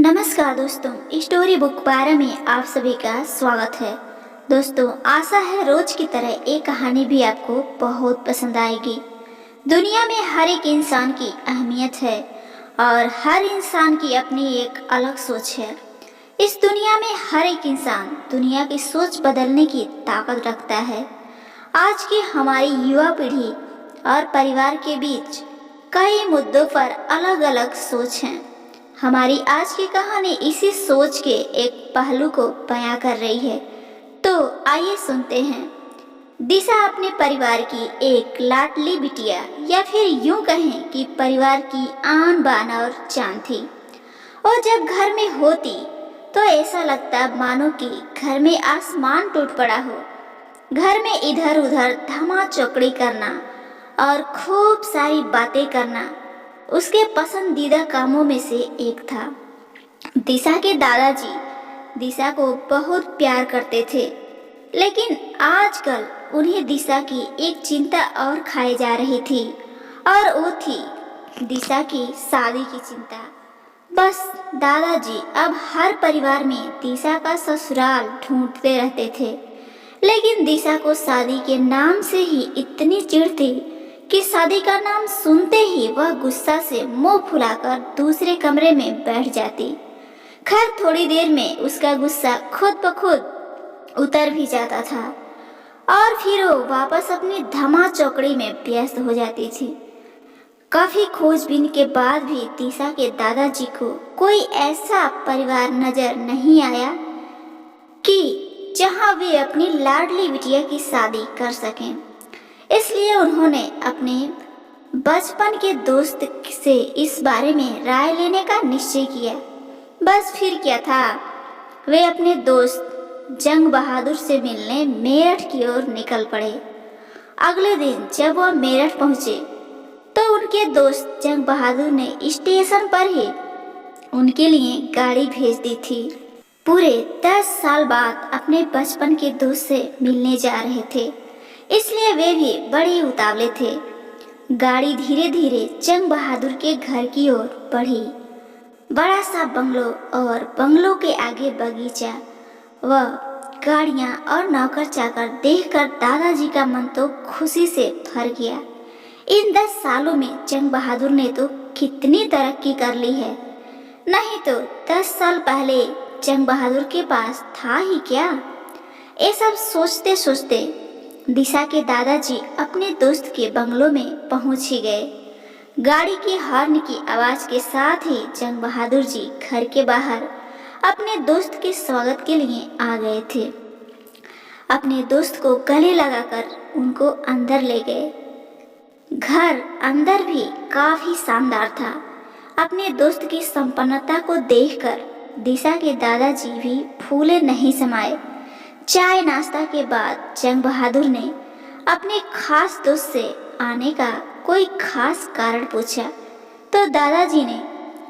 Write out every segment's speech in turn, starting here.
नमस्कार दोस्तों, story book 12 में आप सभी का स्वागत है। दोस्तों, आशा है रोज की तरह एक कहानी भी आपको बहुत पसंद आएगी। दुनिया में हर एक इंसान की अहमियत है और हर इंसान की अपनी एक अलग सोच है। इस दुनिया में हर एक इंसान दुनिया की सोच बदलने की ताकत रखता है। आज की हमारी युवा पीढ़ी और परिवार के बीच कई मुद्दों पर अलग अलग सोच हैं। हमारी आज की कहानी इसी सोच के एक पहलू को बयां कर रही है। तो आइए सुनते हैं। दिशा अपने परिवार की एक लाडली बिटिया या फिर यूं कहें कि परिवार की आन बान और जान थी। और जब घर में होती तो ऐसा लगता मानो कि घर में आसमान टूट पड़ा हो। घर में इधर उधर धमा चौकड़ी करना और खूब सारी बातें करना उसके पसंदीदा कामों में से एक था। दिशा के दादाजी दिशा को बहुत प्यार करते थे, लेकिन आजकल उन्हें दिशा की एक चिंता और खाई जा रही थी और वो थी दिशा की शादी की चिंता। बस दादाजी अब हर परिवार में दिशा का ससुराल ढूंढते रहते थे, लेकिन दिशा को शादी के नाम से ही इतनी चिढ़ थी कि शादी का नाम सुनते ही वह गुस्सा से मुंह फुलाकर दूसरे कमरे में बैठ जाती। खैर, थोड़ी देर में उसका गुस्सा खुद ब खुद उतर भी जाता था और फिर वो वापस अपनी धमा चौकड़ी में व्यस्त हो जाती थी। काफी खोजबीन के बाद भी दिशा के दादाजी को कोई ऐसा परिवार नजर नहीं आया कि जहां वे अपनी लाडली बिटिया की शादी कर सकें। इसलिए उन्होंने अपने बचपन के दोस्त से इस बारे में राय लेने का निश्चय किया। बस फिर क्या था, वे अपने दोस्त जंग बहादुर से मिलने मेरठ की ओर निकल पड़े। अगले दिन जब वह मेरठ पहुंचे तो उनके दोस्त जंग बहादुर ने स्टेशन पर ही उनके लिए गाड़ी भेज दी थी। पूरे 10 साल बाद अपने बचपन के दोस्त से मिलने जा रहे थे, इसलिए वे भी बड़े उतावले थे। गाड़ी धीरे धीरे जंग बहादुर के घर की ओर बढ़ी। बड़ा सा बंगलो और बंगलो के आगे बगीचा, वह गाड़ियां और नौकर चाकर देखकर दादाजी का मन तो खुशी से भर गया। इन 10 सालों में जंग बहादुर ने तो कितनी तरक्की कर ली है। नहीं तो 10 साल पहले जंग बहादुर के पास था ही क्या। ये सब सोचते सोचते दिशा के दादाजी अपने दोस्त के बंगलों में पहुंच ही गए। गाड़ी की हॉर्न की आवाज के साथ ही जंग बहादुर जी घर के बाहर अपने दोस्त के स्वागत के लिए आ गए थे। अपने दोस्त को गले लगाकर उनको अंदर ले गए। घर अंदर भी काफी शानदार था। अपने दोस्त की संपन्नता को देखकर दिशा के दादाजी भी फूले नहीं समाये। चाय नाश्ता के बाद जंग बहादुर ने अपने खास दोस्त से आने का कोई खास कारण पूछा तो दादाजी ने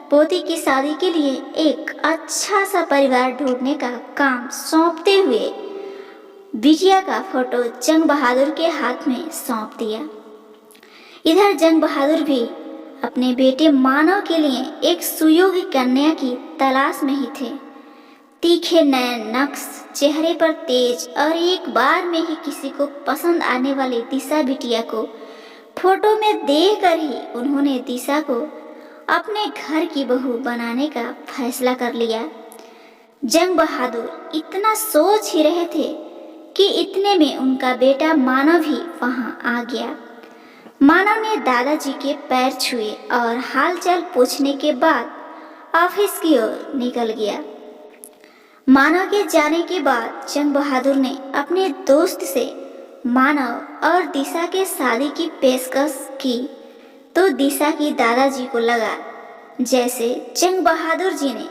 पोती की शादी के लिए एक अच्छा सा परिवार ढूंढने का काम सौंपते हुए बिटिया का फोटो जंग बहादुर के हाथ में सौंप दिया। इधर जंग बहादुर भी अपने बेटे मानव के लिए एक सुयोग्य कन्या की तलाश में ही थे। तीखे नयन नक्श, चेहरे पर तेज और एक बार में ही किसी को पसंद आने वाली दिशा बिटिया को फोटो में देखकर ही उन्होंने दिशा को अपने घर की बहू बनाने का फैसला कर लिया। जंग बहादुर इतना सोच ही रहे थे कि इतने में उनका बेटा मानव भी वहां आ गया। मानव ने दादाजी के पैर छुए और हालचाल पूछने के बाद ऑफिस की ओर निकल गया। मानव के जाने के बाद जंग बहादुर ने अपने दोस्त से मानव और दिशा के शादी की पेशकश की तो दिशा की दादाजी को लगा जैसे जंग बहादुर जी ने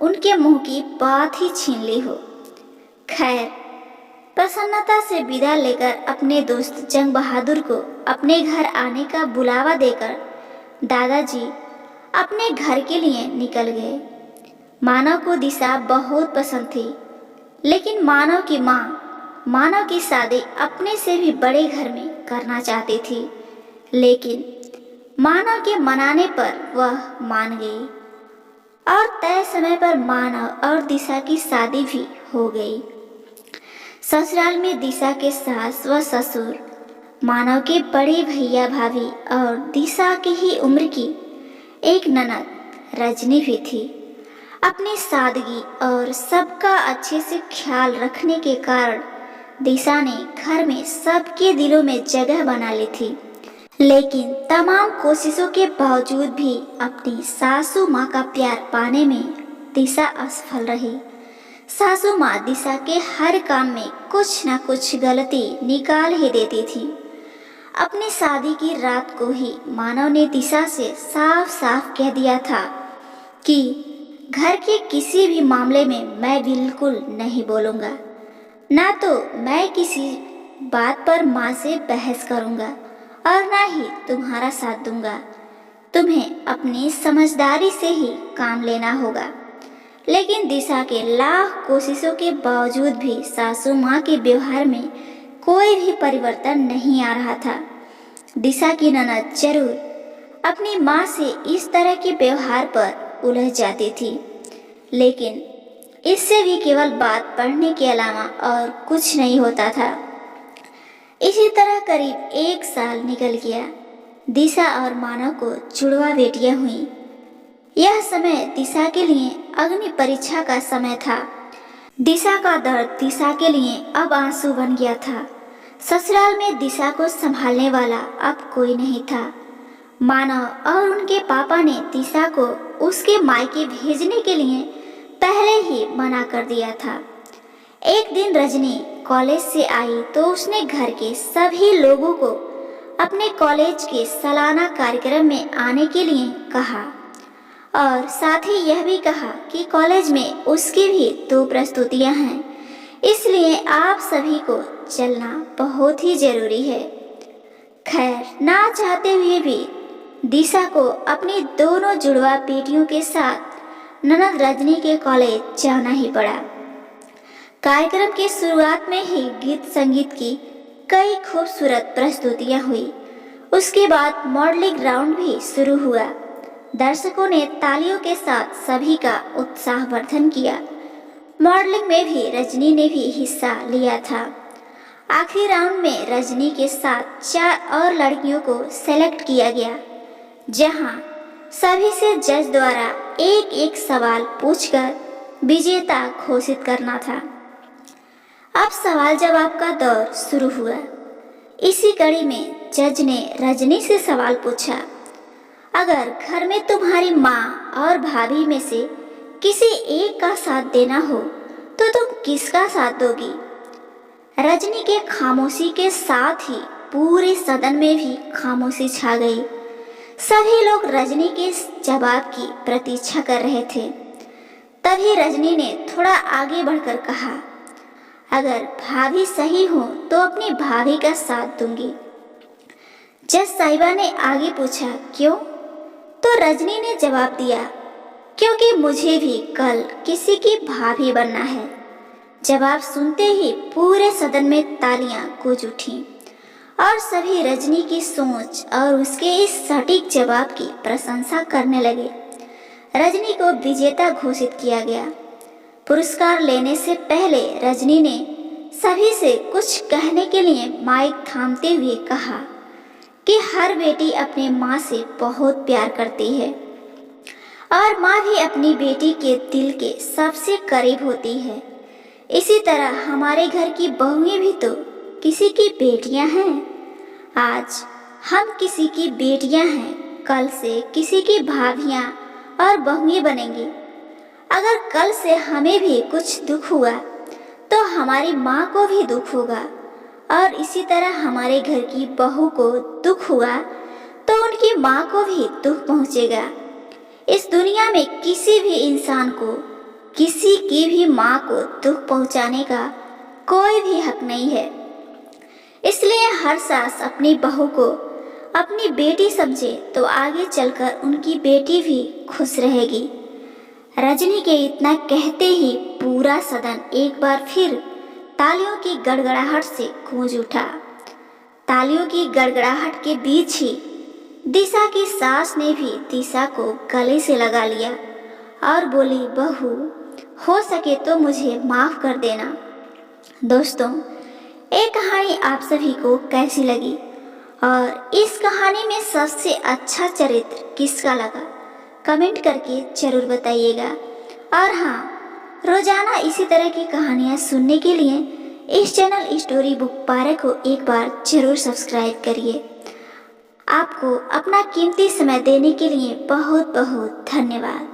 उनके मुंह की बात ही छीन ली हो। खैर, प्रसन्नता से विदा लेकर अपने दोस्त जंग बहादुर को अपने घर आने का बुलावा देकर दादाजी अपने घर के लिए निकल गए। मानव को दिशा बहुत पसंद थी, लेकिन मानव की माँ मानव की शादी अपने से भी बड़े घर में करना चाहती थी। लेकिन मानव के मनाने पर वह मान गई और तय समय पर मानव और दिशा की शादी भी हो गई। ससुराल में दिशा के सास व ससुर, मानव के बड़े भैया भाभी और दिशा की ही उम्र की एक ननद रजनी भी थी। अपनी सादगी और सबका अच्छे से ख्याल रखने के कारण दिशा ने घर में सबके दिलों में जगह बना ली थी। लेकिन तमाम कोशिशों के बावजूद भी अपनी सासू माँ का प्यार पाने में दिशा असफल रही। सासू माँ दिशा के हर काम में कुछ न कुछ गलती निकाल ही देती थी। अपनी शादी की रात को ही मानव ने दिशा से साफ साफ कह दिया था कि घर के किसी भी मामले में मैं बिल्कुल नहीं बोलूँगा, ना तो मैं किसी बात पर माँ से बहस करूँगा और ना ही तुम्हारा साथ दूंगा। तुम्हें अपनी समझदारी से ही काम लेना होगा। लेकिन दिशा के लाख कोशिशों के बावजूद भी सासू माँ के व्यवहार में कोई भी परिवर्तन नहीं आ रहा था। दिशा की ननद जरूर अपनी माँ से इस तरह के व्यवहार पर उलझ जाती थी, लेकिन इससे भी केवल बात पढ़ने के अलावा और कुछ नहीं होता था। इसी तरह करीब 1 साल निकल गया। दिशा और मानव को जुड़वा बेटियां हुई। यह समय दिशा के लिए अग्नि परीक्षा का समय था। दिशा का दर्द दिशा के लिए अब आंसू बन गया था। ससुराल में दिशा को संभालने वाला अब कोई नहीं था। मानव और उनके पापा ने दिशा को उसके मायके भेजने के लिए पहले ही मना कर दिया था। एक दिन रजनी कॉलेज से आई तो उसने घर के सभी लोगों को अपने कॉलेज के सालाना कार्यक्रम में आने के लिए कहा और साथ ही यह भी कहा कि कॉलेज में उसकी भी 2 प्रस्तुतियां हैं, इसलिए आप सभी को चलना बहुत ही जरूरी है। खैर, ना चाहते हुए भी दिशा को अपनी दोनों जुड़वा बेटियों के साथ ननद रजनी के कॉलेज जाना ही पड़ा। कार्यक्रम की शुरुआत में ही गीत संगीत की कई खूबसूरत प्रस्तुतियां हुई। उसके बाद मॉडलिंग राउंड भी शुरू हुआ। दर्शकों ने तालियों के साथ सभी का उत्साहवर्धन किया। मॉडलिंग में भी रजनी ने भी हिस्सा लिया था। आखिरी राउंड में रजनी के साथ 4 और लड़कियों को सेलेक्ट किया गया, जहां सभी से जज द्वारा एक एक सवाल पूछकर विजेता घोषित करना था। अब सवाल जवाब का दौर शुरू हुआ। इसी कड़ी में जज ने रजनी से सवाल पूछा, अगर घर में तुम्हारी माँ और भाभी में से किसी एक का साथ देना हो तो तुम किसका साथ दोगी? रजनी के खामोशी के साथ ही पूरे सदन में भी खामोशी छा गई। सभी लोग रजनी के जवाब की प्रतीक्षा कर रहे थे। तभी रजनी ने थोड़ा आगे बढ़कर कहा, अगर भाभी सही हो तो अपनी भाभी का साथ दूंगी। जज साहिबा ने आगे पूछा, क्यों? तो रजनी ने जवाब दिया, क्योंकि मुझे भी कल किसी की भाभी बनना है। जवाब सुनते ही पूरे सदन में तालियां गूंज उठीं और सभी रजनी की सोच और उसके इस सटीक जवाब की प्रशंसा करने लगे। रजनी को विजेता घोषित किया गया। पुरस्कार लेने से पहले रजनी ने सभी से कुछ कहने के लिए माइक थामते हुए कहा कि हर बेटी अपनी माँ से बहुत प्यार करती है और माँ भी अपनी बेटी के दिल के सबसे करीब होती है। इसी तरह हमारे घर की बहुएं भी तो किसी की बेटियां हैं। आज हम किसी की बेटियां हैं, कल से किसी की भाभियां और बहुएं बनेंगी। अगर कल से हमें भी कुछ दुख हुआ तो हमारी माँ को भी दुख होगा और इसी तरह हमारे घर की बहू को दुख हुआ तो उनकी माँ को भी दुख पहुँचेगा। इस दुनिया में किसी भी इंसान को किसी की भी माँ को दुख पहुँचाने का कोई भी हक नहीं है। इसलिए हर सास अपनी बहू को अपनी बेटी समझे तो आगे चलकर उनकी बेटी भी खुश रहेगी। रजनी के इतना कहते ही पूरा सदन एक बार फिर तालियों की गड़गड़ाहट से गूंज उठा। तालियों की गड़गड़ाहट के बीच ही दिशा की सास ने भी दिशा को गले से लगा लिया और बोली, बहू हो सके तो मुझे माफ़ कर देना। दोस्तों, ये कहानी आप सभी को कैसी लगी और इस कहानी में सबसे अच्छा चरित्र किसका लगा, कमेंट करके ज़रूर बताइएगा। और हाँ, रोज़ाना इसी तरह की कहानियाँ सुनने के लिए इस चैनल स्टोरी बुक 12 को एक बार ज़रूर सब्सक्राइब करिए। आपको अपना कीमती समय देने के लिए बहुत बहुत धन्यवाद।